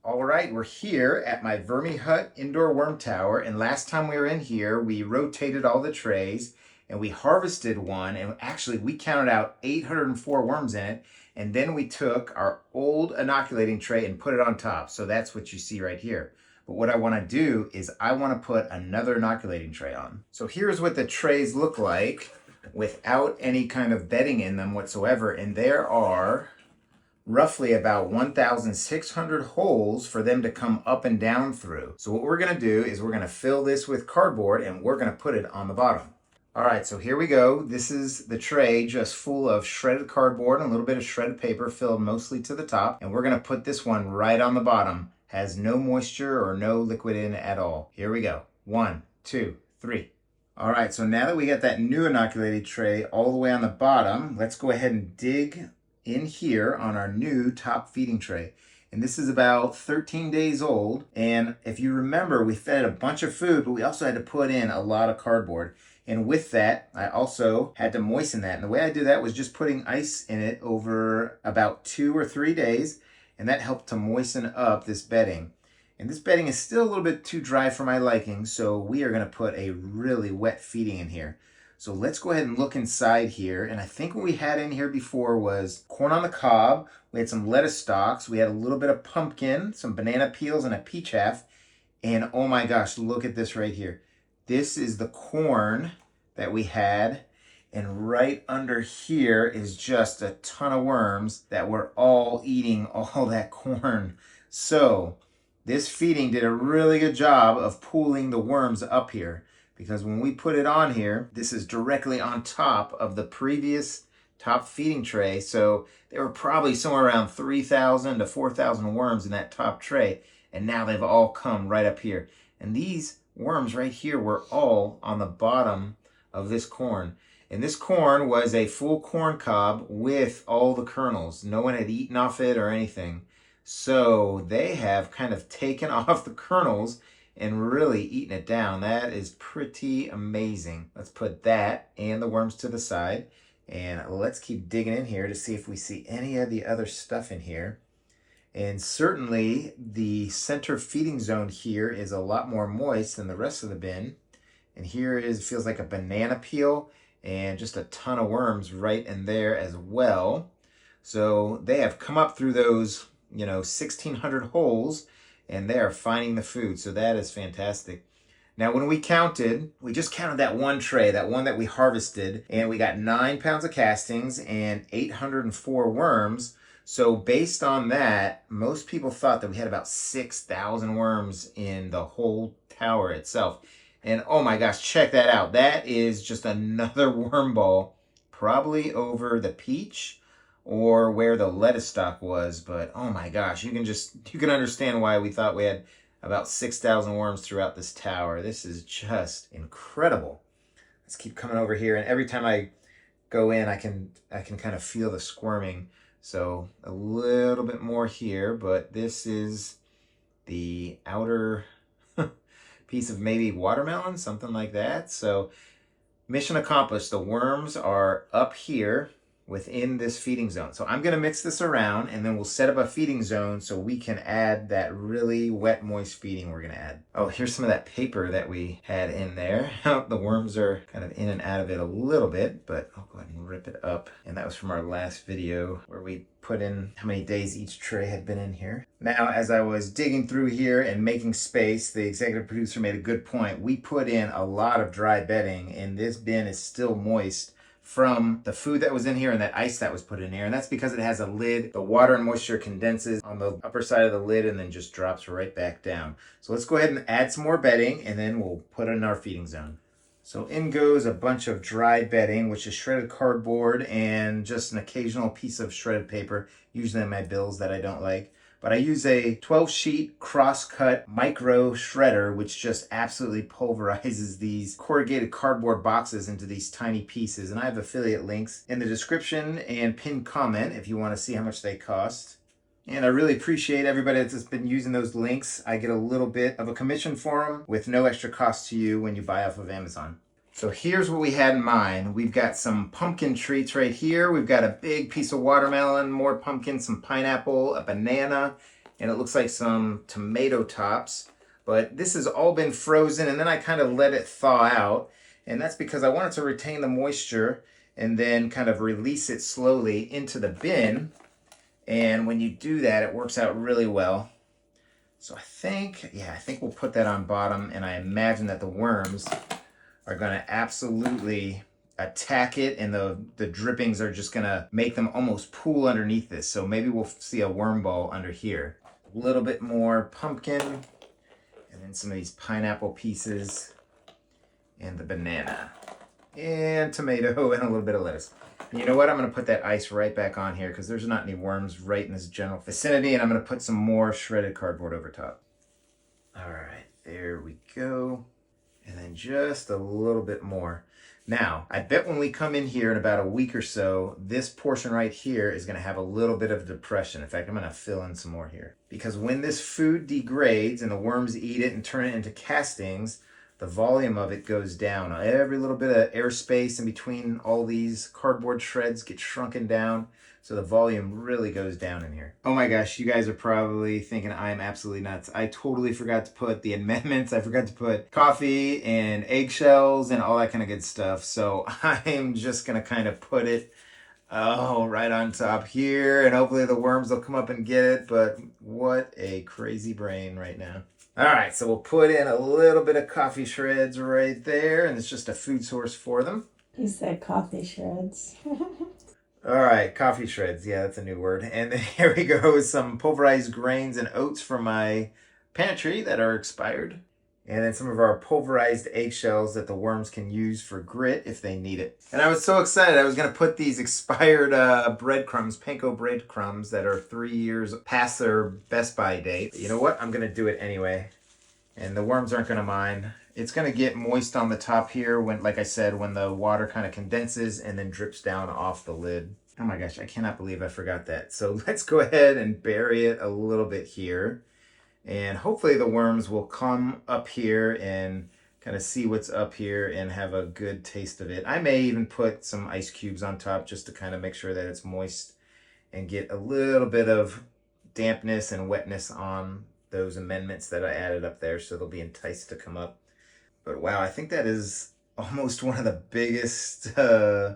All right, we're here at my VermiHut indoor worm tower, and last time we were in here, we rotated all the trays and we harvested one, and actually we counted out 804 worms in it, and then we took our old inoculating tray and put it on top. So that's what you see right here. But what I want to do is I want to put another inoculating tray on. So here's what the trays look like without any kind of bedding in them whatsoever, and there are roughly about 1,600 holes for them to come up and down through. So what we're gonna do is we're gonna fill this with cardboard and we're gonna put it on the bottom. All right, so here we go. This is the tray just full of shredded cardboard and a little bit of shredded paper filled mostly to the top. And we're gonna put this one right on the bottom. Has no moisture or no liquid in it at all. Here we go. 1, 2, 3. All right, so now that we got that new inoculated tray all the way on the bottom, let's go ahead and dig in here on our new top feeding tray. And this is about 13 days old. And if you remember, we fed a bunch of food, but we also had to put in a lot of cardboard. And with that, I also had to moisten that. And the way I do that was just putting ice in it over about 2 or 3 days. And that helped to moisten up this bedding. And this bedding is still a little bit too dry for my liking, so we are gonna put a really wet feeding in here. So let's go ahead and look inside here. And I think what we had in here before was corn on the cob. We had some lettuce stalks. We had a little bit of pumpkin, some banana peels, and a peach half. And oh my gosh, look at this right here. This is the corn that we had. And right under here is just a ton of worms that were all eating all that corn. So this feeding did a really good job of pulling the worms up here. Because when we put it on here, this is directly on top of the previous top feeding tray. So there were probably somewhere around 3,000 to 4,000 worms in that top tray. And now they've all come right up here. And these worms right here were all on the bottom of this corn. And this corn was a full corn cob with all the kernels. No one had eaten off it or anything. So they have kind of taken off the kernels and really eating it down. That is pretty amazing. Let's put that and the worms to the side, and let's keep digging in here to see if we see any of the other stuff in here. And certainly the center feeding zone here is a lot more moist than the rest of the bin. And here is, feels like a banana peel and just a ton of worms right in there as well. So they have come up through those, 1,600 holes, and they are finding the food. So that is fantastic. Now, when we just counted that one tray, that one that we harvested, and we got 9 pounds of castings and 804 worms. So based on that, most people thought that we had about 6,000 worms in the whole tower itself. And oh my gosh, check that out. That is just another wormball, probably over the peach or where the lettuce stalk was. But oh my gosh, you can understand why we thought we had about 6,000 worms throughout this tower. This is just incredible. Let's keep coming over here, and every time I go in, I can kind of feel the squirming. So a little bit more here, but this is the outer piece of maybe watermelon, something like that. So mission accomplished. The worms are up here within this feeding zone. So I'm going to mix this around, and then we'll set up a feeding zone so we can add that really wet, moist feeding we're going to add. Oh, here's some of that paper that we had in there. The worms are kind of in and out of it a little bit, but I'll go ahead and rip it up. And that was from our last video where we put in how many days each tray had been in here. Now, as I was digging through here and making space, the executive producer made a good point. We put in a lot of dry bedding, and this bin is still moist from the food that was in here and that ice that was put in here. And that's because it has a lid. The water and moisture condenses on the upper side of the lid and then just drops right back down. So let's go ahead and add some more bedding, and then we'll put it in our feeding zone. So in goes a bunch of dry bedding, which is shredded cardboard and just an occasional piece of shredded paper, usually in my bills that I don't like. But I use a 12-sheet cross-cut micro shredder, which just absolutely pulverizes these corrugated cardboard boxes into these tiny pieces. And I have affiliate links in the description and pinned comment if you want to see how much they cost. And I really appreciate everybody that's been using those links. I get a little bit of a commission for them with no extra cost to you when you buy off of Amazon. So here's what we had in mind. We've got some pumpkin treats right here. We've got a big piece of watermelon, more pumpkin, some pineapple, a banana, and it looks like some tomato tops. But this has all been frozen, and then I kind of let it thaw out. And that's because I wanted to retain the moisture and then kind of release it slowly into the bin. And when you do that, it works out really well. So I think we'll put that on bottom, and I imagine that the worms are going to absolutely attack it, and the drippings are just going to make them almost pool underneath this. So maybe we'll see a worm ball under here. A little bit more pumpkin, and then some of these pineapple pieces, and the banana, and tomato, and a little bit of lettuce. And you know what? I'm going to put that ice right back on here because there's not any worms right in this general vicinity, and I'm going to put some more shredded cardboard over top. All right, there we go. And then just a little bit more. Now, I bet when we come in here in about a week or so, this portion right here is going to have a little bit of depression. In fact, I'm going to fill in some more here. Because when this food degrades and the worms eat it and turn it into castings, the volume of it goes down. Every little bit of airspace in between all these cardboard shreds gets shrunken down. So the volume really goes down in here. Oh my gosh, you guys are probably thinking I am absolutely nuts. I totally forgot to put the amendments. I forgot to put coffee and eggshells and all that kind of good stuff. So I'm just going to kind of put it right on top here. And hopefully the worms will come up and get it. But what a crazy brain right now. All right, so we'll put in a little bit of coffee shreds right there. And it's just a food source for them. You said coffee shreds. All right, coffee shreds. Yeah, that's a new word. And then here we go with some pulverized grains and oats from my pantry that are expired. And then some of our pulverized eggshells that the worms can use for grit if they need it. And I was so excited. I was going to put these expired breadcrumbs, panko breadcrumbs that are 3 years past their best by date. But you know what? I'm going to do it anyway. And the worms aren't going to mind. It's going to get moist on the top here when, like I said, when the water kind of condenses and then drips down off the lid. Oh my gosh, I cannot believe I forgot that. So let's go ahead and bury it a little bit here. And hopefully the worms will come up here and kind of see what's up here and have a good taste of it. I may even put some ice cubes on top just to kind of make sure that it's moist and get a little bit of dampness and wetness on those amendments that I added up there, so they'll be enticed to come up. But wow, I think that is almost one of the biggest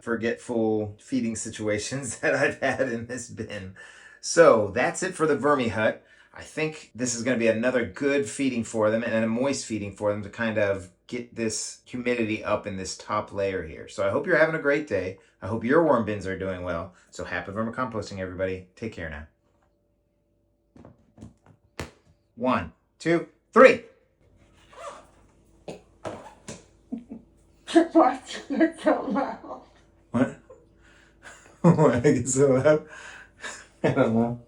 forgetful feeding situations that I've had in this bin. So that's it for the VermiHut. I think this is going to be another good feeding for them and a moist feeding for them to kind of get this humidity up in this top layer here. So I hope you're having a great day. I hope your worm bins are doing well. So happy vermicomposting, everybody. Take care now. 1, 2, 3. Why do you get so loud? What? Why I get so loud? I don't know.